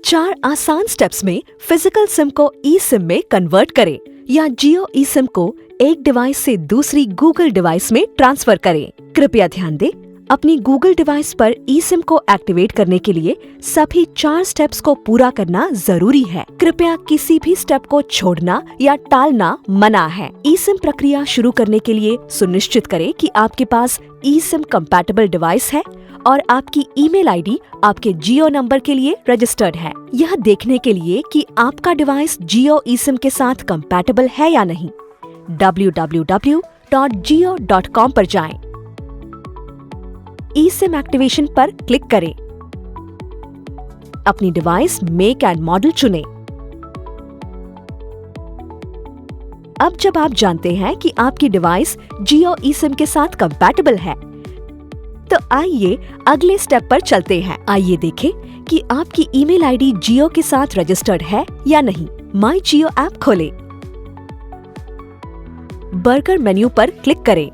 4 आसान स्टेप्स में physical SIM को ई सिम में कन्वर्ट करें या जियो ई सिम को एक डिवाइस से दूसरी गूगल डिवाइस में ट्रांसफर करें। कृपया ध्यान दें, अपनी गूगल डिवाइस पर ई सिम को एक्टिवेट करने के लिए सभी 4 स्टेप्स को पूरा करना जरूरी है। कृपया किसी भी स्टेप को छोड़ना या टालना मना है। ई सिम प्रक्रिया शुरू करने के लिए सुनिश्चित करें कि आपके पास ई सिम कंपैटिबल डिवाइस है और आपकी ईमेल आईडी आपके जियो नंबर के लिए रजिस्टर्ड है। यह देखने के लिए कि आपका डिवाइस जियो ई सिम के साथ कंपैटिबल है या नहीं, www.jio.com पर जाएं। ई सिम एक्टिवेशन पर क्लिक करें। अपनी डिवाइस मेक एंड मॉडल चुनें। अब जब आप जानते हैं कि आपकी डिवाइस जियो ई सिम के साथ कंपैटिबल है, तो आइए अगले स्टेप पर चलते हैं। आइए देखें कि आपकी ईमेल आईडी जियो के साथ रजिस्टर्ड है या नहीं। माई जियो ऐप खोलें। बर्गर मेन्यू पर क्लिक करें।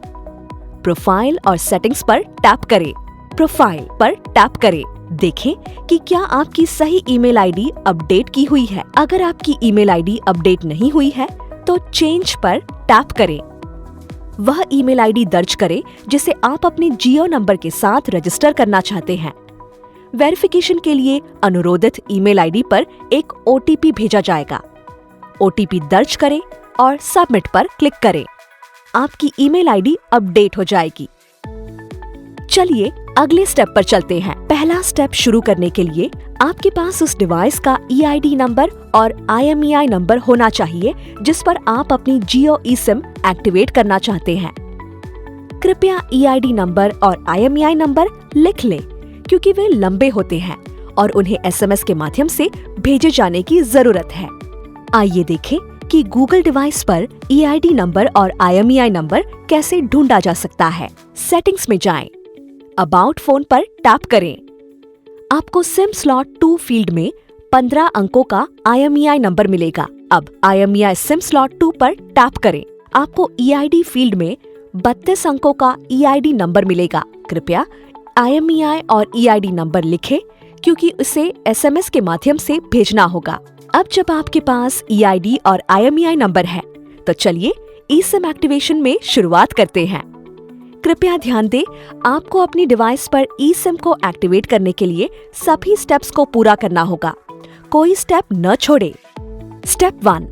प्रोफाइल और सेटिंग्स पर टैप करें। प्रोफाइल पर टैप करें। देखें कि क्या आपकी सही ईमेल आईडी अपडेट की हुई है। अगर आपकी ईमेल आईडी अपडेट नहीं हुई है, तो चेंज पर टैप करें। वह ईमेल आईडी दर्ज करें जिसे आप अपने जियो नंबर के साथ रजिस्टर करना चाहते हैं। वेरिफिकेशन के लिए अनुरोधित ईमेल आईडी पर एक ओटीपी भेजा जाएगा। ओटीपी दर्ज करें और सबमिट पर क्लिक करें। आपकी ईमेल आईडी अपडेट हो जाएगी। चलिए अगले स्टेप पर चलते हैं। पहला स्टेप शुरू करने के लिए आपके पास उस डिवाइस का ईआईडी नंबर और IMEI नंबर होना चाहिए जिस पर आप अपनी जियो ई सिम एक्टिवेट करना चाहते हैं। कृपया ईआईडी नंबर और IMEI नंबर लिख लें क्योंकि वे लंबे होते हैं और उन्हें SMS के माध्यम से भेजे जाने की जरूरत है। आइए देखें कि गूगल डिवाइस पर ईआईडी नंबर और IMEI नंबर कैसे ढूंढा जा सकता है। सेटिंग्स में जाएं। अबाउट फोन पर टैप करें। आपको सिम स्लॉट 2 फील्ड में 15 अंकों का IMEI नंबर मिलेगा। अब IMEI सिम स्लॉट 2 पर टैप करें। आपको EID फील्ड में 32 अंकों का EID नंबर मिलेगा। कृपया IMEI और EID नंबर लिखें क्योंकि उसे SMS के माध्यम से भेजना होगा। अब जब आपके पास EID और IMEI नंबर है, तो चलिए ई सिम एक्टिवेशन में शुरुआत करते हैं। कृपया ध्यान दें, आपको अपनी डिवाइस पर ई सिम को एक्टिवेट करने के लिए सभी स्टेप्स को पूरा करना होगा। कोई स्टेप न छोड़े। स्टेप 1,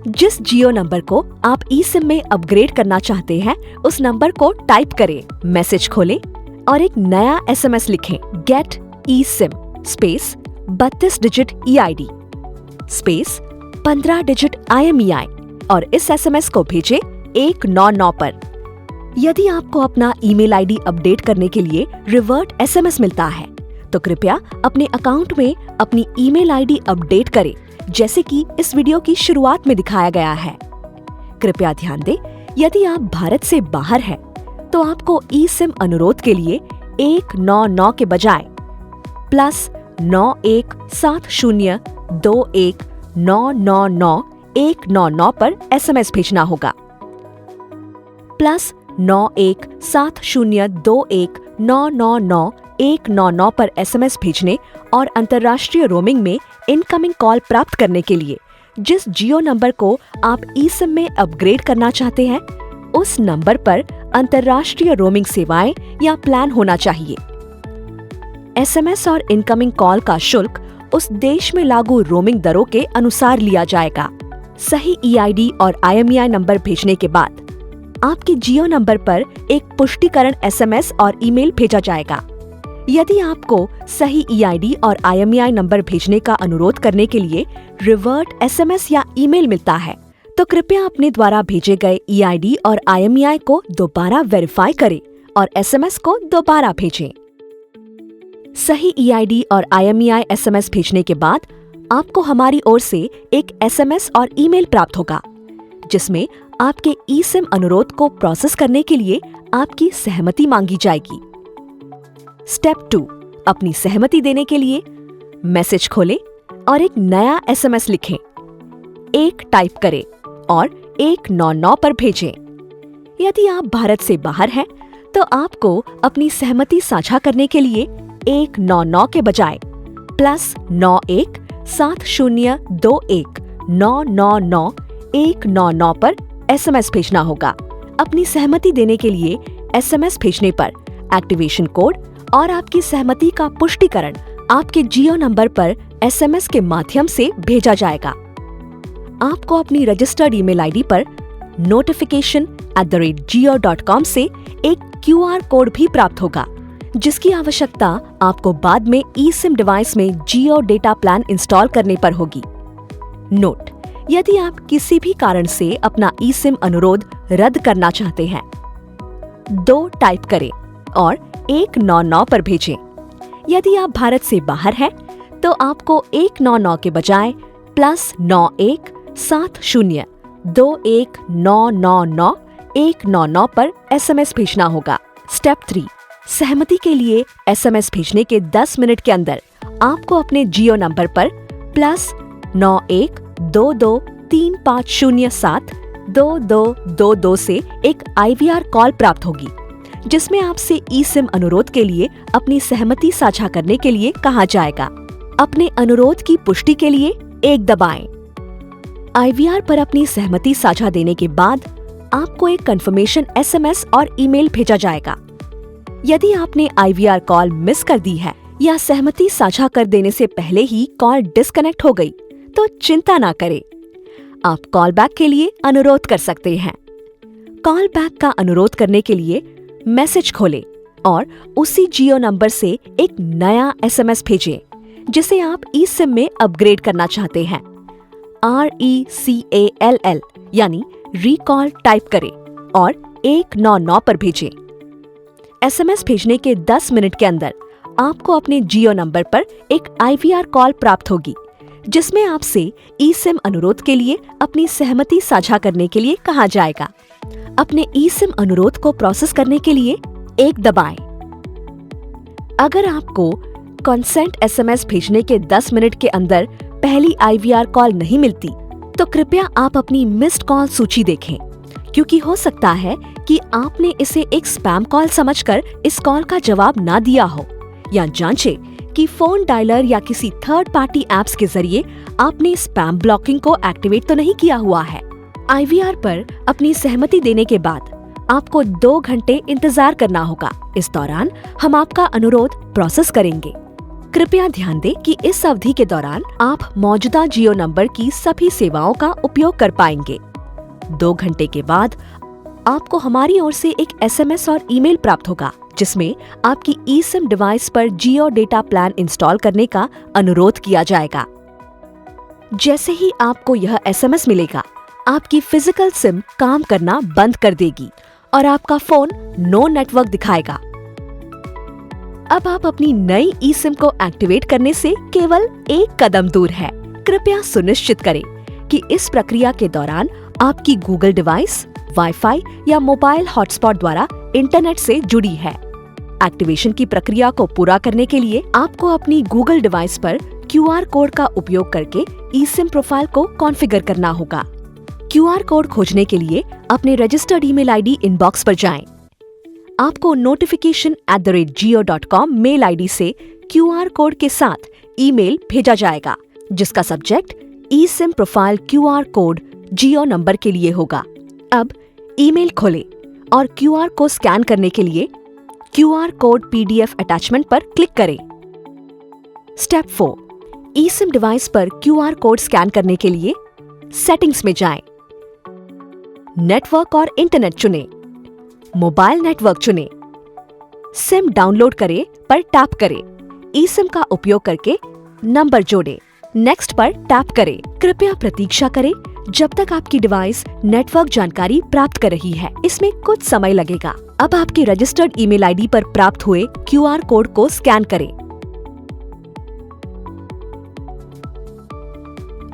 जिस जियो नंबर को आप ई सिम में अपग्रेड करना चाहते हैं, उस नंबर को टाइप करें। मैसेज खोलें और एक नया SMS लिखें। Get e SIM space 32 digit EID space 15 digit IMEI और इस SMS को भेजें 199 पर। यदि आपको अपना ईमेल आईडी अपडेट करने के लिए रिवर्ट SMS मिलता है, तो कृपया अपने अकाउंट में अपनी ईमेल आईडी अपडेट करें, जैसे कि इस वीडियो की शुरुआत में दिखाया गया है। कृपया ध्यान दें, यदि आप भारत से बाहर हैं, तो आपको ई सिम अनुरोध के लिए 199 के बजाय +917021999199 पर SMS भेजना होगा। +917021999199 पर SMS भेजने और अंतर्राष्ट्रीय रोमिंग में इनकमिंग कॉल प्राप्त करने के लिए जिस जियो नंबर को आप ई सिम में अपग्रेड करना चाहते हैं, उस नंबर पर अंतर्राष्ट्रीय रोमिंग सेवाएं या प्लान होना चाहिए। SMS और इनकमिंग कॉल का शुल्क उस देश में लागू रोमिंग दरों के अनुसार लिया जाएगा। सही EID और IMEI नंबर भेजने के बाद आपके जियो नंबर पर एक पुष्टिकरण SMS और ईमेल भेजा जाएगा। यदि आपको सही EID और IMEI नंबर भेजने का अनुरोध करने के लिए रिवर्ट SMS या ईमेल मिलता है, तो कृपया अपने द्वारा भेजे गए EID और IMEI को दोबारा वेरीफाई करें और SMS को दोबारा भेजें। सही EID और IMEI SMS भेजने के बाद आपको हमारी ओर से एक SMS और ईमेल प्राप्त होगा, जिसमें आपके ई सिम अनुरोध को प्रोसेस करने के लिए आपकी सहमति मांगी जाएगी। स्टेप 2, अपनी सहमति देने के लिए मैसेज खोलें और एक नया SMS लिखें। 1 टाइप करें और 199 पर भेजें। यदि आप भारत से बाहर हैं, तो आपको अपनी सहमति साझा करने के लिए 199 के बजाय +91 7021999199 पर SMS भेजना होगा। अपनी सहमति देने के लिए SMS भेजने पर एक्टिवेशन कोड और आपकी सहमति का पुष्टिकरण आपके जियो नंबर पर SMS के माध्यम से भेजा जाएगा। आपको अपनी रजिस्टर्ड ईमेल आईडी पर notification@jio.com से एक QR कोड भी प्राप्त होगा, जिसकी आवश्यकता आपको बाद में eSIM डिवाइस में जियो डेटा प्लान इंस्टॉल करने पर होगी। नोट: यदि आप किसी भी कारण से अपना eSIM अनुरोध रद्द करना चाहते हैं, 2 टाइप करें और 199 पर भेजें। यदि आप भारत से बाहर हैं, तो आपको 199 के बजाय +917021999199 पर SMS भेजना होगा। स्टेप 3: सहमति के लिए SMS भेजने के 10 मिनट के अंदर आपको अपने जियो नंबर पर +912235072222 से एक IVR कॉल प्राप्त होगी, जिसमें आपसे eSIM अनुरोध के लिए अपनी सहमति साझा करने के लिए कहा जाएगा। अपने अनुरोध की पुष्टि के लिए 1 दबाएं। IVR पर अपनी सहमति साझा देने के बाद आपको एक कंफर्मेशन SMS और ईमेल भेजा जाएगा। यदि आपने IVR कॉल मिस कर दी है या सहमति साझा कर देने से पहले ही कॉल डिस्कनेक्ट हो गई, तो चिंता ना करें। आप कॉल बैक के लिए अनुरोध कर सकते हैं। कॉल बैक का अनुरोध करने के लिए मैसेज खोलें और उसी जियो नंबर से एक नया SMS भेजें जिसे आप eSIM में अपग्रेड करना चाहते हैं। RECALL यानी रिकॉल टाइप करें और 199 पर भेजें। SMS भेजने के 10 मिनट के अंदर आपको अपने जियो नंबर पर एक IVR कॉल प्राप्त होगी, जिसमें आपसे eSIM अनुरोध के लिए अपनी सहमति साझा करने के लिए कहा जाएगा। अपने eSIM अनुरोध को प्रोसेस करने के लिए 1 दबाएं। अगर आपको कंसेंट SMS भेजने के 10 मिनट के अंदर पहली IVR कॉल नहीं मिलती, तो कृपया आप अपनी मिस्ड कॉल सूची देखें, क्योंकि हो सकता है कि आपने इसे एक स्पैम कॉल समझकर इस कॉल का जवाब ना दिया हो, या जांचें कि फोन डायलर या किसी थर्ड पार्टी ऐप्स के जरिए आपने स्पैम ब्लॉकिंग को एक्टिवेट तो नहीं किया हुआ है। IVR पर अपनी सहमति देने के बाद आपको 2 घंटे इंतजार करना होगा। इस दौरान हम आपका अनुरोध प्रोसेस करेंगे। कृपया ध्यान दें कि इस अवधि के दौरान आप मौजूदा जियो नंबर की सभी सेवाओं का उपयोग कर पाएंगे। 2 घंटे के बाद आपको हमारी ओर से एक SMS और ईमेल प्राप्त होगा, जिसमें आपकी eSIM डिवाइस पर जियो डेटा प्लान इंस्टॉल करने का अनुरोध किया जाएगा। जैसे ही आपको यह SMS मिलेगा, आपकी फिजिकल सिम काम करना बंद कर देगी और आपका फोन नो नेटवर्क दिखाएगा। अब आप अपनी नई eSIM को एक्टिवेट करने से केवल 1 कदम दूर है। कृपया सुनिश्चित करें कि इस प्रक्रिया के दौरान आपकी गूगल डिवाइस वाईफाई या मोबाइल हॉटस्पॉट द्वारा इंटरनेट से जुड़ी है। एक्टिवेशन की प्रक्रिया को पूरा करने के लिए आपको अपनी गूगल डिवाइस पर QR कोड का उपयोग करके eSIM प्रोफाइल को कॉन्फ़िगर करना होगा। QR कोड खोजने के लिए अपने रजिस्टर्ड ईमेल आईडी इनबॉक्स पर जाएं। आपको notification@jio.com मेल आईडी से QR कोड के साथ ईमेल भेजा जाएगा, जिसका subject eSIM profile QR code Jio नंबर के लिए होगा। अब ईमेल खोलें और QR को स्कैन करने के लिए QR कोड PDF अटैचमेंट पर क्लिक करें। स्टेप 4: eSIM डिवाइस पर QR कोड स्कैन करने के लिए सेटिंग्स में जाएं। नेटवर्क और इंटरनेट चुनें। मोबाइल नेटवर्क चुनें। सिम डाउनलोड करें पर टैप करें। eSIM का उपयोग करके नंबर जोड़ें। नेक्स्ट पर टैप करें। कृपया प्रतीक्षा करें जब तक आपकी डिवाइस नेटवर्क जानकारी प्राप्त कर रही है। इसमें कुछ समय लगेगा। अब आपकी रजिस्टर्ड ईमेल आईडी पर प्राप्त हुए QR कोड को स्कैन करें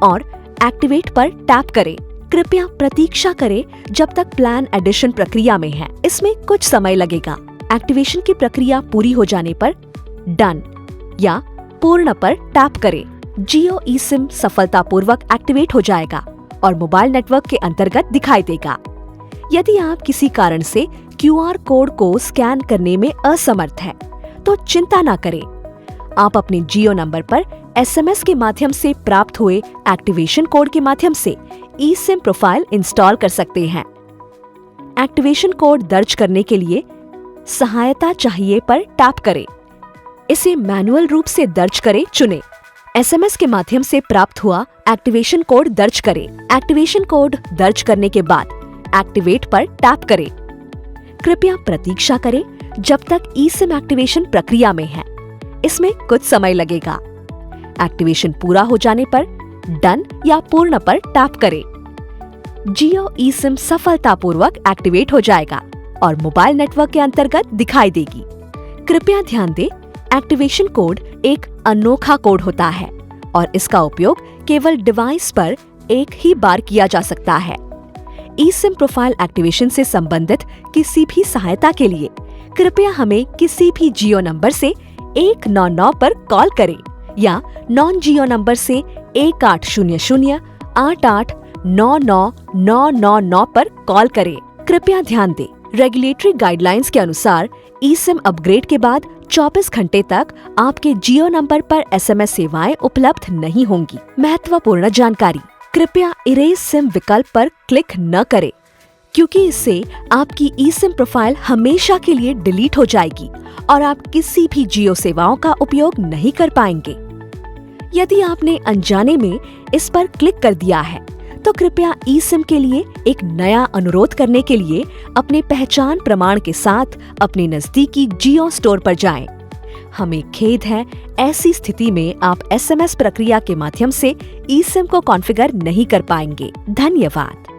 और एक्टिवेट पर टैप करें। कृपया प्रतीक्षा करें जब तक प्लान एडिशन प्रक्रिया में है। इसमें कुछ समय लगेगा। एक्टिवेशन की प्रक्रिया पूरी हो जाने पर डन या पूर्ण पर टैप करें। जियो eSIM सफलतापूर्वक एक्टिवेट हो जाएगा और मोबाइल नेटवर्क के अंतर्गत दिखाई देगा। यदि आप किसी कारण से QR कोड को स्कैन करने में असमर्थ हैं, तो चिंता ना करें। आप अपने जियो नंबर पर SMS के माध्यम से प्राप्त हुए एक्टिवेशन कोड के माध्यम से eSIM प्रोफाइल इंस्टॉल कर सकते हैं। एक्टिवेशन कोड दर्ज करने के लिए सहायता चाहिए पर टैप करें। इसे मैनुअल रूप से दर्ज करें चुनें। SMS के माध्यम से प्राप्त हुआ एक्टिवेशन कोड दर्ज करें। एक्टिवेशन कोड दर्ज करने के बाद एक्टिवेट पर टैप करें। कृपया प्रतीक्षा करें जब तक eSIM एक्टिवेशन प्रक्रिया में है। इसमें कुछ समय लगेगा। एक्टिवेशन पूरा हो जाने पर डन या पूर्ण पर टैप करें। जियो eSIM सफलतापूर्वक एक्टिवेट हो जाएगा और मोबाइल नेटवर्क के अंतर्गत दिखाई देगी। कृपया ध्यान दें, एक्टिवेशन कोड एक अनोखा कोड होता है और इसका उपयोग केवल डिवाइस पर एक ही बार किया जा सकता है। eSIM प्रोफाइल एक्टिवेशन से संबंधित किसी भी सहायता के लिए कृपया हमें किसी भी जियो नंबर से 199 पर कॉल करें या नॉन जियो नंबर से 1800-88999999 पर कॉल करें। कृपया ध्यान दें, रेगुलेटरी गाइडलाइंस के अनुसार eSIM अपग्रेड के बाद 24 घंटे तक आपके जियो नंबर पर SMS सेवाएं उपलब्ध नहीं होंगी। महत्वपूर्ण जानकारी, कृपया इरेज सिम विकल्प पर क्लिक न करें क्योंकि इससे आपकी eSIM प्रोफाइल हमेशा के लिए डिलीट हो जाएगी और आप किसी भी जियो सेवाओं का उपयोग नहीं कर पाएंगे। यदि आपने अनजाने में इस पर क्लिक कर दिया है तो कृपया eSIM के लिए एक नया अनुरोध करने के लिए अपने पहचान प्रमाण के साथ अपने नजदीकी जियो स्टोर पर जाएं। हमें खेद है, ऐसी स्थिति में आप SMS प्रक्रिया के माध्यम से eSIM को कॉन्फ़िगर नहीं कर पाएंगे। धन्यवाद।